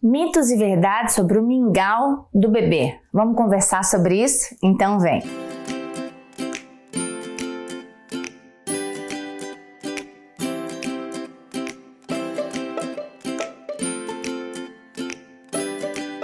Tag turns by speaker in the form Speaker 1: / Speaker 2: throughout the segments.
Speaker 1: Mitos e verdades sobre o mingau do bebê. Vamos conversar sobre isso? Então vem!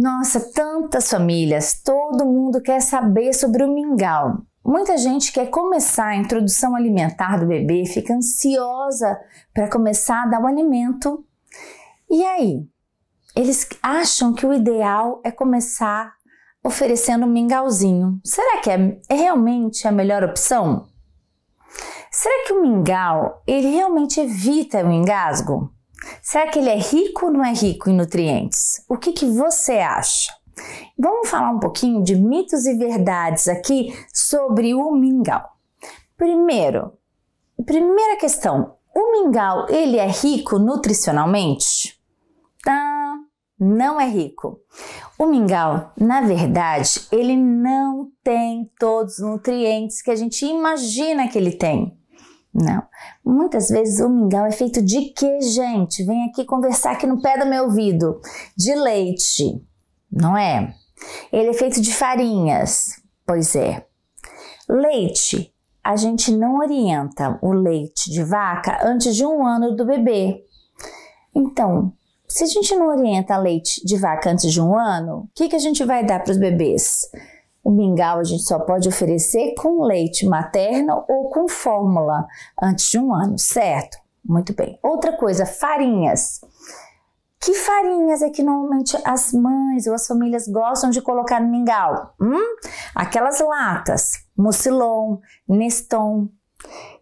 Speaker 1: Nossa, tantas famílias, todo mundo quer saber sobre o mingau. Muita gente quer começar a introdução alimentar do bebê, fica ansiosa para começar a dar o alimento. E aí? Eles acham que o ideal é começar oferecendo um mingauzinho. Será que é realmente a melhor opção? Será que o mingau, ele realmente evita o engasgo? Será que ele é rico ou não é rico em nutrientes? O que você acha? Vamos falar um pouquinho de mitos e verdades aqui sobre o mingau. Primeira questão, o mingau, ele é rico nutricionalmente? Não é rico. O mingau, na verdade, ele não tem todos os nutrientes que a gente imagina que ele tem. Não. Muitas vezes o mingau é feito de quê, gente? Vem aqui conversar aqui no pé do meu ouvido. De leite, não é? Ele é feito de farinhas. Pois é. Leite, a gente não orienta o leite de vaca antes de 1 ano do bebê. Então, se a gente não orienta leite de vaca antes de 1 ano, o que a gente vai dar para os bebês? O mingau a gente só pode oferecer com leite materno ou com fórmula antes de 1 ano, certo? Muito bem. Outra coisa, farinhas. Que farinhas é que normalmente as mães ou as famílias gostam de colocar no mingau? Aquelas latas, Mucilon, Neston,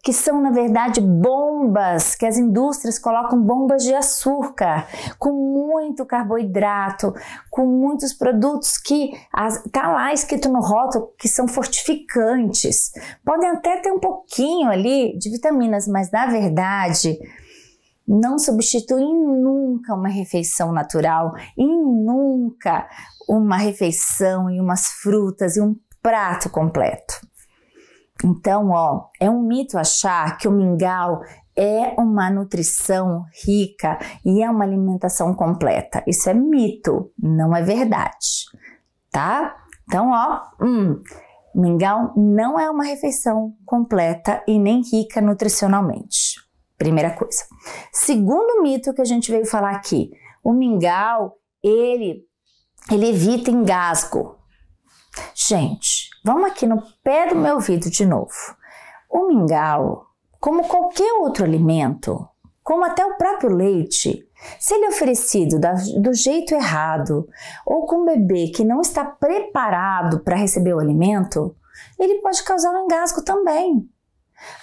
Speaker 1: que são, na verdade, bombas, que as indústrias colocam bombas de açúcar, com muito carboidrato, com muitos produtos que tá lá escrito no rótulo que são fortificantes. Podem até ter um pouquinho ali de vitaminas, mas, na verdade, não substituem nunca uma refeição natural e nunca uma refeição e umas frutas e um prato completo. Então, é um mito achar que o mingau é uma nutrição rica e é uma alimentação completa. Isso é mito, não é verdade, tá? Então, mingau não é uma refeição completa e nem rica nutricionalmente. Primeira coisa. Segundo mito que a gente veio falar aqui, o mingau, ele evita engasgo. Gente, vamos aqui no pé do meu ouvido de novo. O mingau, como qualquer outro alimento, como até o próprio leite, se ele é oferecido do jeito errado ou com um bebê que não está preparado para receber o alimento, ele pode causar um engasgo também.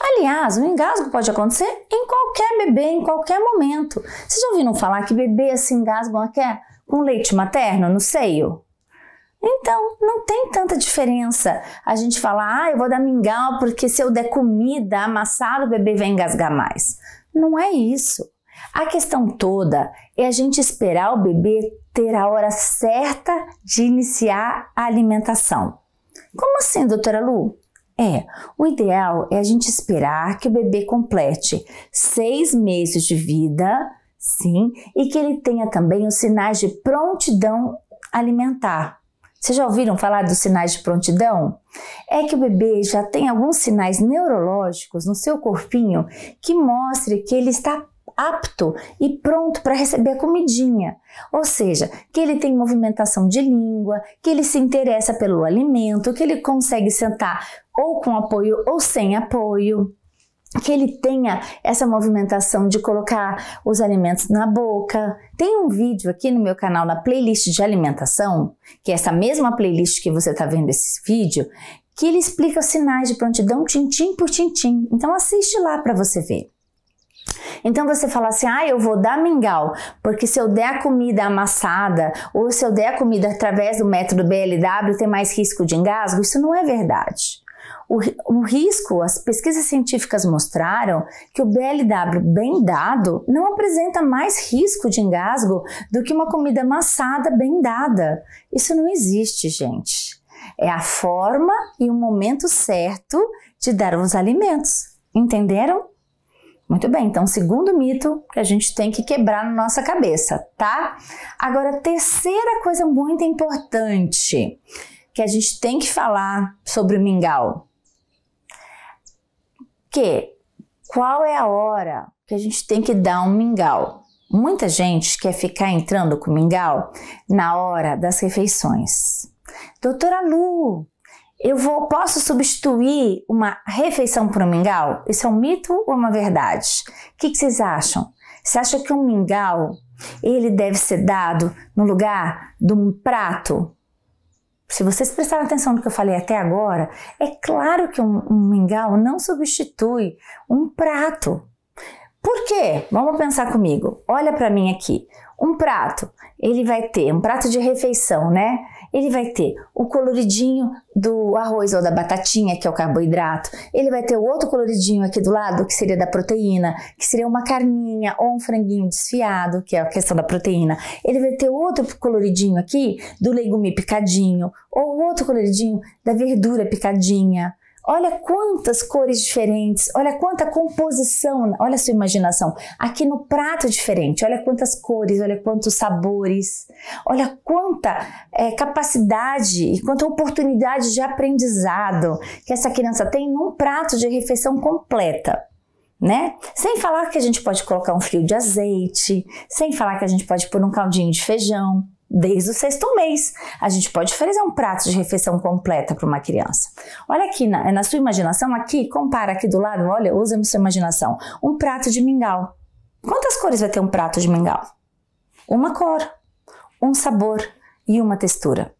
Speaker 1: Aliás, o engasgo pode acontecer em qualquer bebê, em qualquer momento. Vocês já ouviram falar que bebês se engasgam com leite materno no seio? Então, não tem tanta diferença a gente falar, eu vou dar mingau porque se eu der comida amassada o bebê vai engasgar mais. Não é isso. A questão toda é a gente esperar o bebê ter a hora certa de iniciar a alimentação. Como assim, doutora Lu? O ideal é a gente esperar que o bebê complete 6 meses de vida, sim, e que ele tenha também os sinais de prontidão alimentar. Vocês já ouviram falar dos sinais de prontidão? É que o bebê já tem alguns sinais neurológicos no seu corpinho que mostrem que ele está apto e pronto para receber a comidinha. Ou seja, que ele tem movimentação de língua, que ele se interessa pelo alimento, que ele consegue sentar ou com apoio ou sem apoio, que ele tenha essa movimentação de colocar os alimentos na boca. Tem um vídeo aqui no meu canal, na playlist de alimentação, que é essa mesma playlist que você está vendo esse vídeo, que ele explica os sinais de prontidão tintim por tintim. Então assiste lá para você ver. Então você fala assim, eu vou dar mingau, porque se eu der a comida amassada ou se eu der a comida através do método BLW tem mais risco de engasgo, isso não é verdade. O risco, as pesquisas científicas mostraram que o BLW bem dado não apresenta mais risco de engasgo do que uma comida amassada bem dada. Isso não existe, gente. É a forma e o momento certo de dar os alimentos. Entenderam? Muito bem, então segundo mito que a gente tem que quebrar na nossa cabeça, tá? Agora, terceira coisa muito importante que a gente tem que falar sobre o mingau. Qual é a hora que a gente tem que dar um mingau? Muita gente quer ficar entrando com mingau na hora das refeições. Doutora Lu, posso substituir uma refeição por um mingau? Isso é um mito ou uma verdade? O que vocês acham? Você acha que um mingau, ele deve ser dado no lugar de um prato? Se vocês prestarem atenção no que eu falei até agora, é claro que um mingau não substitui um prato. Por quê? Vamos pensar comigo. Olha para mim aqui. Um prato, ele vai ter um prato de refeição, né? Ele vai ter o coloridinho do arroz ou da batatinha, que é o carboidrato. Ele vai ter o outro coloridinho aqui do lado, que seria da proteína, que seria uma carninha ou um franguinho desfiado, que é a questão da proteína. Ele vai ter outro coloridinho aqui do legume picadinho, ou outro coloridinho da verdura picadinha. Olha quantas cores diferentes, olha quanta composição, olha a sua imaginação. Aqui no prato diferente, olha quantas cores, olha quantos sabores, olha quanta capacidade e quanta oportunidade de aprendizado que essa criança tem num prato de refeição completa. Né? Sem falar que a gente pode colocar um fio de azeite, sem falar que a gente pode pôr um caldinho de feijão. Desde o 6º mês, a gente pode oferecer um prato de refeição completa para uma criança. Olha aqui, na sua imaginação, aqui, compara aqui do lado, olha, usa na sua imaginação, um prato de mingau. Quantas cores vai ter um prato de mingau? Uma cor, um sabor e uma textura.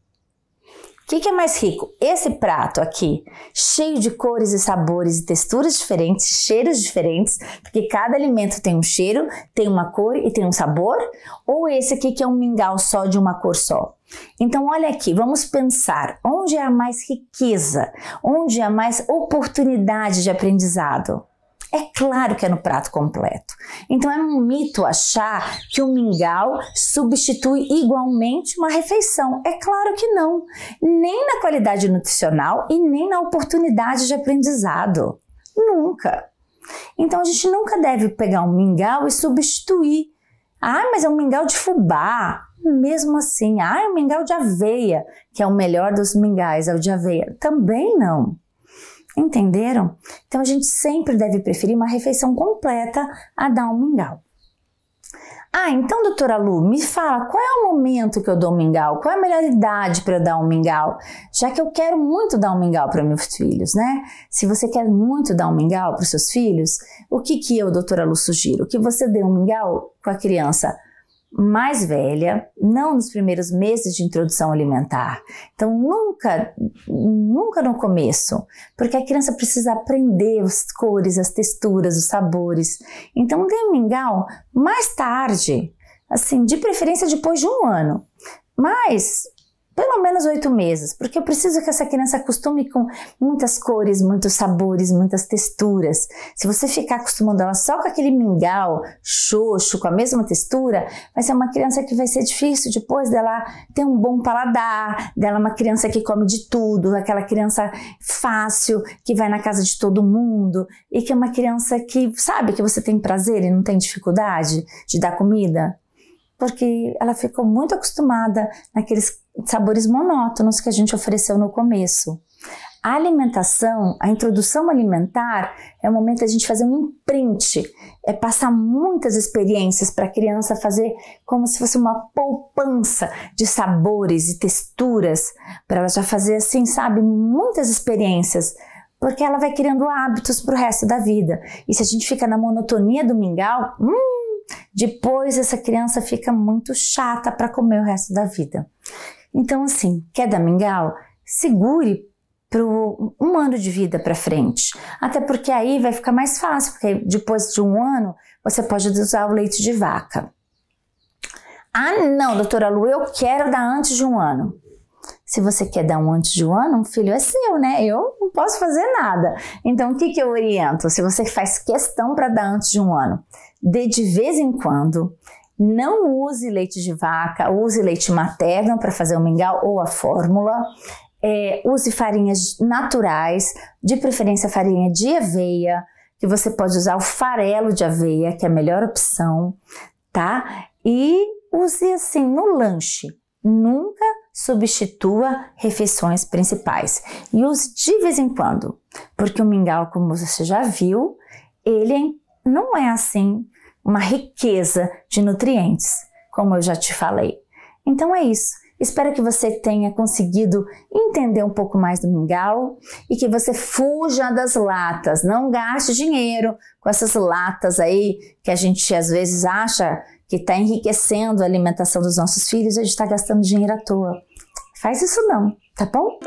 Speaker 1: O que é mais rico? Esse prato aqui, cheio de cores e sabores e texturas diferentes, cheiros diferentes, porque cada alimento tem um cheiro, tem uma cor e tem um sabor, ou esse aqui que é um mingau só de uma cor só? Então olha aqui, vamos pensar, onde há mais riqueza, onde há mais oportunidade de aprendizado? É claro que é no prato completo. Então é um mito achar que o mingau substitui igualmente uma refeição. É claro que não. Nem na qualidade nutricional e nem na oportunidade de aprendizado. Nunca. Então a gente nunca deve pegar um mingau e substituir. Ah, mas é um mingau de fubá. Mesmo assim, é um mingau de aveia, que é o melhor dos mingais, é o de aveia. Também não. Entenderam? Então a gente sempre deve preferir uma refeição completa a dar um mingau. Então, doutora Lu, me fala, qual é o momento que eu dou um mingau? Qual é a melhor idade para eu dar um mingau? Já que eu quero muito dar um mingau para meus filhos, né? Se você quer muito dar um mingau para os seus filhos, o que eu, doutora Lu, sugiro? Que você dê um mingau com a criança mais velha, não nos primeiros meses de introdução alimentar. Então, nunca no começo, porque a criança precisa aprender as cores, as texturas, os sabores. Então, dê um mingau mais tarde, assim, de preferência depois de 1 ano. Mas pelo menos 8 meses, porque eu preciso que essa criança acostume com muitas cores, muitos sabores, muitas texturas. Se você ficar acostumando ela só com aquele mingau xoxo, com a mesma textura, vai ser uma criança que vai ser difícil depois dela ter um bom paladar, dela uma criança que come de tudo, aquela criança fácil, que vai na casa de todo mundo, e que é uma criança que sabe que você tem prazer e não tem dificuldade de dar comida, porque ela ficou muito acostumada naqueles sabores monótonos que a gente ofereceu no começo. A alimentação, a introdução alimentar é o momento da gente fazer um imprint, é passar muitas experiências para a criança fazer como se fosse uma poupança de sabores e texturas, para ela já fazer assim, sabe, muitas experiências, porque ela vai criando hábitos para o resto da vida. E se a gente fica na monotonia do mingau, depois essa criança fica muito chata para comer o resto da vida. Então, assim, quer dar mingau? Segure para 1 ano de vida para frente. Até porque aí vai ficar mais fácil, porque depois de 1 ano você pode usar o leite de vaca. Não, doutora Lu, eu quero dar antes de 1 ano. Se você quer dar antes de 1 ano, um filho é seu, né? Eu não posso fazer nada. Então, o que eu oriento? Se você faz questão para dar antes de 1 ano, dê de vez em quando. Não use leite de vaca, use leite materno para fazer o mingau ou a fórmula. Use farinhas naturais, de preferência farinha de aveia, que você pode usar o farelo de aveia, que é a melhor opção, tá? E use assim no lanche. Nunca substitua refeições principais. E use de vez em quando, porque o mingau, como você já viu, ele não é assim uma riqueza de nutrientes, como eu já te falei. Então é isso. Espero que você tenha conseguido entender um pouco mais do mingau e que você fuja das latas. Não gaste dinheiro com essas latas aí que a gente às vezes acha que está enriquecendo a alimentação dos nossos filhos e a gente está gastando dinheiro à toa. Faz isso não, tá bom?